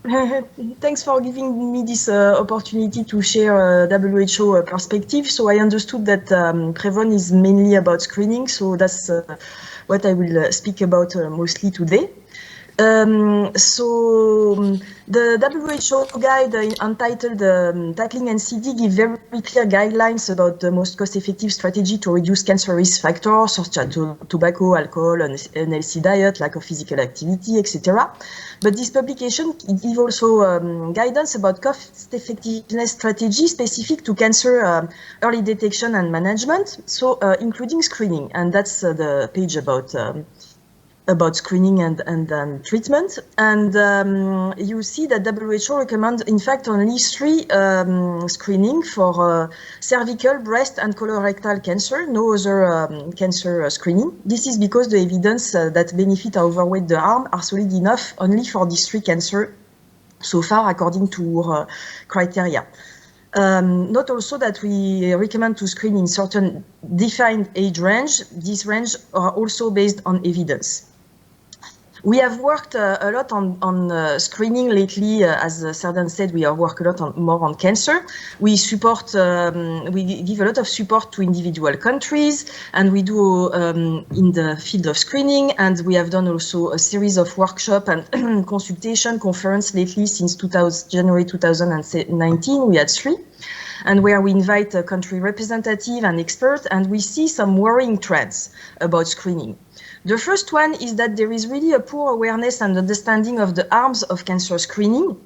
Thanks for giving me this opportunity to share WHO perspective. So I understood that Prevon is mainly about screening, so that's what I will speak about mostly today. The WHO guide entitled Tackling NCD give very clear guidelines about the most cost-effective strategy to reduce cancer risk factors such as tobacco, alcohol, unhealthy diet, lack of physical activity, etc. But this publication gives also guidance about cost-effectiveness strategy specific to cancer early detection and management, so including screening, and that's the page about screening and treatment. And you see that WHO recommends, in fact, only 3 screening for cervical, breast, and colorectal cancer, no other cancer screening. This is because the evidence that benefit overweight the harm are solid enough only for these 3 cancer so far, according to our criteria. Note also that we recommend to screen in certain defined age range. These range are also based on evidence. We have worked a lot on screening lately. As Serdan said, we have worked a lot more on cancer. We support, we give a lot of support to individual countries, and we do in the field of screening. And we have done also a series of workshop and consultation conference lately since January 2019. We had 3. And where we invite a country representative and expert, and we see some worrying trends about screening. The first one is that there is really a poor awareness and understanding of the harms of cancer screening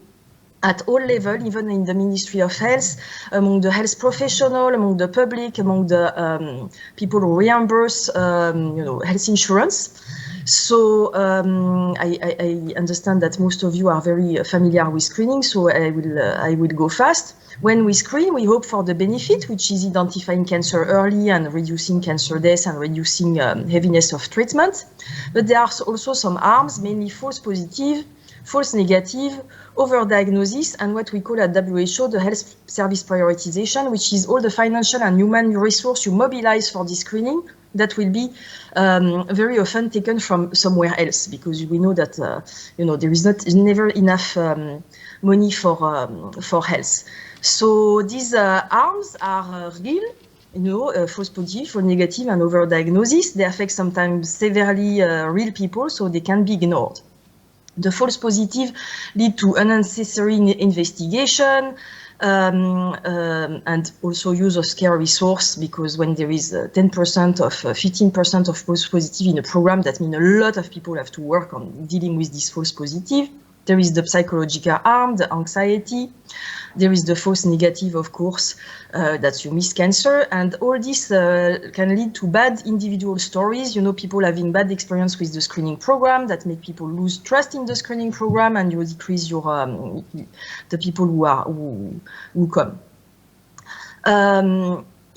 at all levels, even in the Ministry of Health, among the health professionals, among the public, among the people who reimburse health insurance. So I understand that most of you are very familiar with screening, so I will go fast. When we screen, we hope for the benefit, which is identifying cancer early and reducing cancer deaths and reducing heaviness of treatment. But there are also some harms, mainly false positive, false negative, overdiagnosis, and what we call at WHO the health service prioritization, which is all the financial and human resource you mobilize for this screening that will be very often taken from somewhere else, because we know that there is never enough money for health. So these harms are real, false positive, false negative, and overdiagnosis. They affect sometimes severely real people, so they can be ignored. The false positive lead to unnecessary investigation and also use of scarce resource, because when there is 10% of 15% of false positive in a program, that means a lot of people have to work on dealing with this false positive. There is the psychological harm, the anxiety. There is the false negative, of course, that you miss cancer. And all this can lead to bad individual stories. People having bad experience with the screening program that make people lose trust in the screening program, and you decrease your the people who come.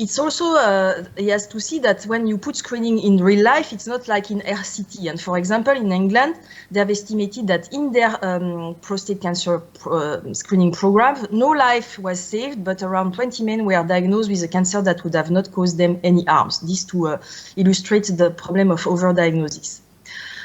It's also, he has to see that when you put screening in real life, it's not like in RCT. And for example, in England, they have estimated that in their prostate cancer screening program, no life was saved, but around 20 men were diagnosed with a cancer that would have not caused them any harms. This to illustrate the problem of overdiagnosis.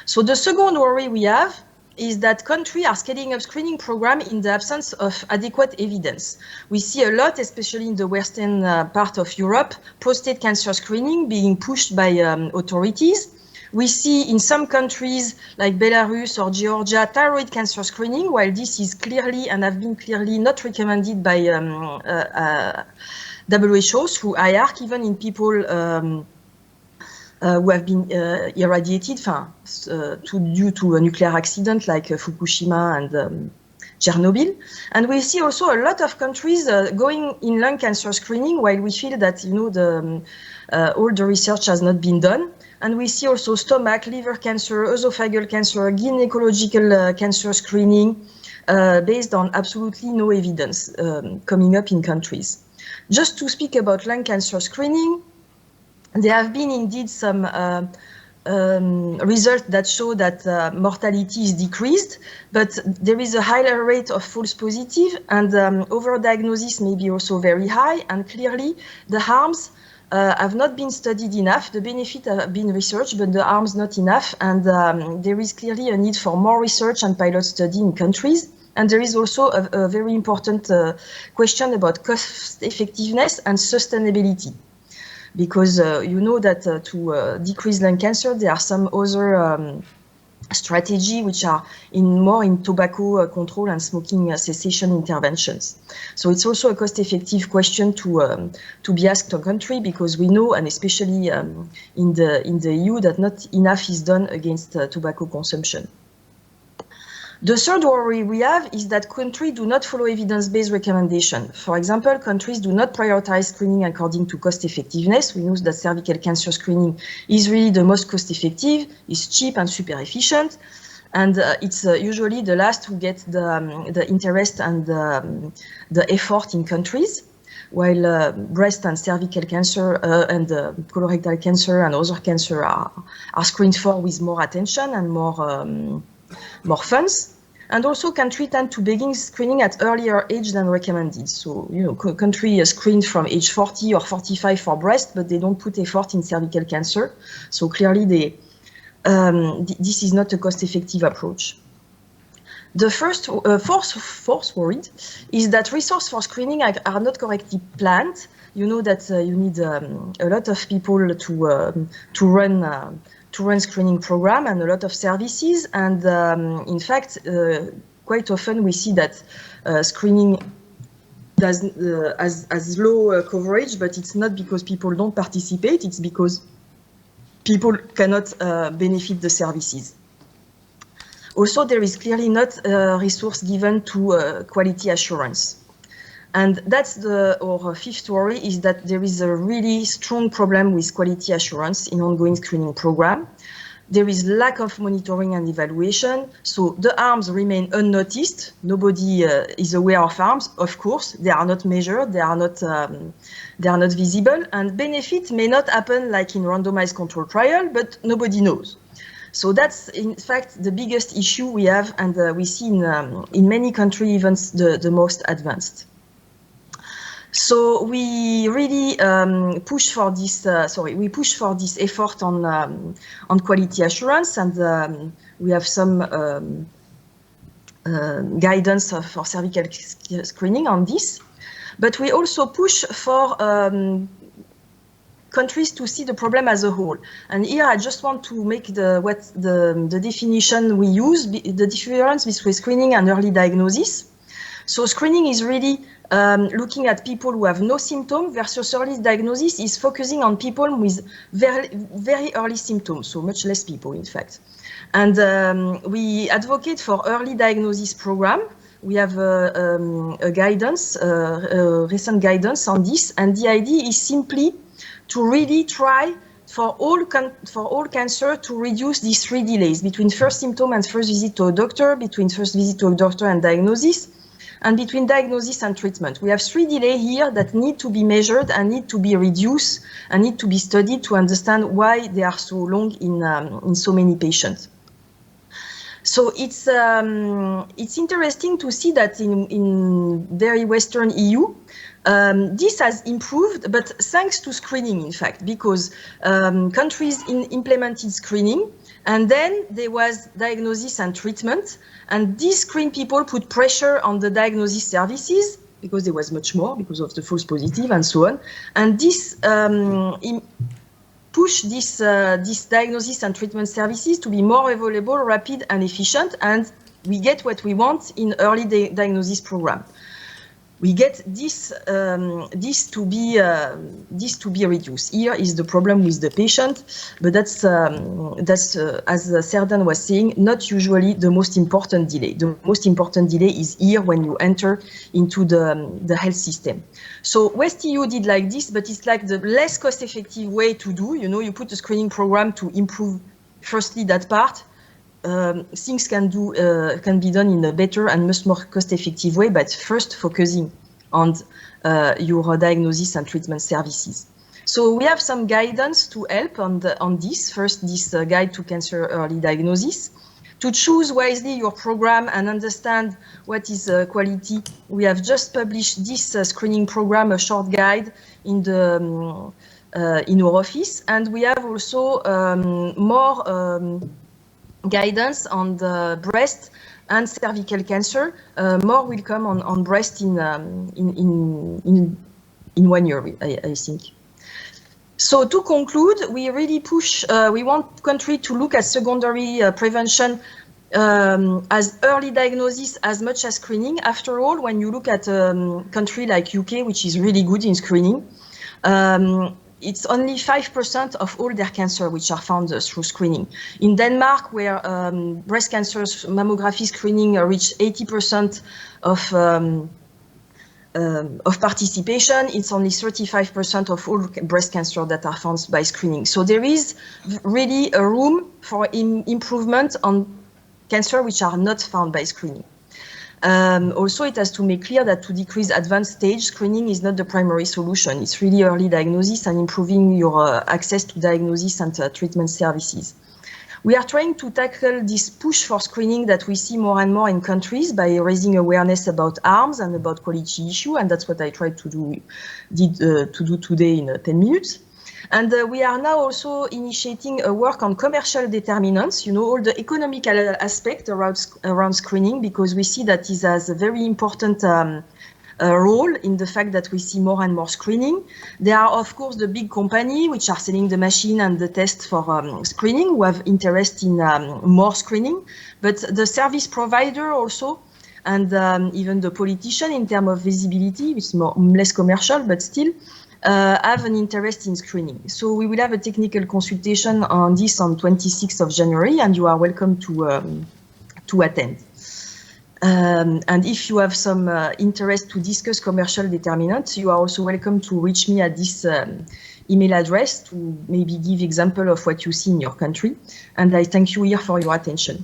So the second worry we have is that countries are scaling up screening program in the absence of adequate evidence. We see a lot, especially in the western part of Europe, prostate cancer screening being pushed by authorities. We see in some countries like Belarus or Georgia, thyroid cancer screening, while this is clearly and have been clearly not recommended by WHO through IARC, even in people who have been irradiated due to a nuclear accident like Fukushima and Chernobyl. And we see also a lot of countries going in lung cancer screening, while we feel that all the research has not been done. And we see also stomach, liver cancer, esophageal cancer, gynecological cancer screening based on absolutely no evidence coming up in countries. Just to speak about lung cancer screening, there have been indeed some results that show that mortality is decreased, but there is a higher rate of false positive, and overdiagnosis may be also very high, and clearly the harms have not been studied enough. The benefits have been researched, but the harms not enough, and there is clearly a need for more research and pilot study in countries. And there is also a very important question about cost effectiveness and sustainability. Because you know that to decrease lung cancer, there are some other strategy which are more in tobacco control and smoking cessation interventions. So it's also a cost-effective question to be asked to a country, because we know, and especially in the EU, that not enough is done against tobacco consumption. The third worry we have is that countries do not follow evidence-based recommendations. For example, countries do not prioritize screening according to cost effectiveness. We know that cervical cancer screening is really the most cost-effective, is cheap and super efficient, and it's usually the last who get the interest and the effort in countries, while breast and cervical cancer and colorectal cancer and other cancer are screened for with more attention and more funds. And also, countries tend to begin screening at earlier age than recommended. So, you know, countries screen from age 40 or 45 for breast, but they don't put effort in cervical cancer. So clearly, this is not a cost-effective approach. The fourth worry is that resources for screening are not correctly planned. You know that you need a lot of people to run screening program and a lot of services, and in fact, quite often we see that screening has low coverage, but it's not because people don't participate, it's because people cannot benefit the services. Also, there is clearly not resource given to quality assurance. And that's our fifth worry, is that there is a really strong problem with quality assurance in ongoing screening program. There is lack of monitoring and evaluation. So the harms remain unnoticed. Nobody is aware of harms. Of course, they are not measured. They are not visible. And benefit may not happen like in randomized control trial, but nobody knows. So that's, in fact, the biggest issue we have, and we see in many countries, even the most advanced. So we really push for this. We push for this effort on quality assurance, and we have some guidance for cervical screening on this. But we also push for countries to see the problem as a whole. And here I just want to make the definition we use, the difference between screening and early diagnosis. So screening is really looking at people who have no symptom, versus early diagnosis is focusing on people with very, very early symptoms, so much less people, in fact. And we advocate for early diagnosis program. We have a guidance, recent guidance on this, and the idea is simply to really try for all cancer to reduce these 3 delays between first symptom and first visit to a doctor, between first visit to a doctor and diagnosis, and between diagnosis and treatment. We have 3 delays here that need to be measured and need to be reduced and need to be studied to understand why they are so long in so many patients. So it's interesting to see that in very Western EU, this has improved, but thanks to screening, in fact, because countries implemented screening, and then there was diagnosis and treatment, and these screen people put pressure on the diagnosis services because there was much more because of the false positive and so on, and this push this diagnosis and treatment services to be more available, rapid and efficient, and we get what we want in early diagnosis program. We get this to be reduced. Here is the problem with the patient, but that's as Serdan was saying, not usually the most important delay. The most important delay is here when you enter into the health system. So West EU did like this, but it's like the less cost-effective way to do. You know, you put a screening program to improve firstly that part. Things can be done in a better and much more cost-effective way, but first focusing on your diagnosis and treatment services. So we have some guidance to help on this. First, this guide to cancer early diagnosis. To choose wisely your program and understand what is quality, we have just published this screening program, a short guide in our office, and we have also more guidance on the breast and cervical cancer. More will come on breast in 1 year, I think. So to conclude, we really push, we want country to look at secondary prevention as early diagnosis as much as screening. After all, when you look at a country like UK, which is really good in screening, it's only 5% of all their cancer which are found through screening. In Denmark, where breast cancer mammography screening reached 80% of participation, it's only 35% of all breast cancer that are found by screening. So there is really a room for improvement on cancer which are not found by screening. Also, it has to make clear that to decrease advanced stage, screening is not the primary solution. It's really early diagnosis and improving your access to diagnosis and treatment services. We are trying to tackle this push for screening that we see more and more in countries by raising awareness about harms and about quality issue, and that's what I tried to do today in 10 minutes. And we are now also initiating a work on commercial determinants, all the economic aspect around screening, because we see that this has a very important role in the fact that we see more and more screening. There are, of course, the big company which are selling the machine and the test for screening, who have interest in more screening, but the service provider also, and even the politician in terms of visibility, which is less commercial, but still, have an interest in screening. So we will have a technical consultation on this on 26th of January, and you are welcome to attend. And if you have some interest to discuss commercial determinants, you are also welcome to reach me at this email address to maybe give example of what you see in your country. And I thank you here for your attention.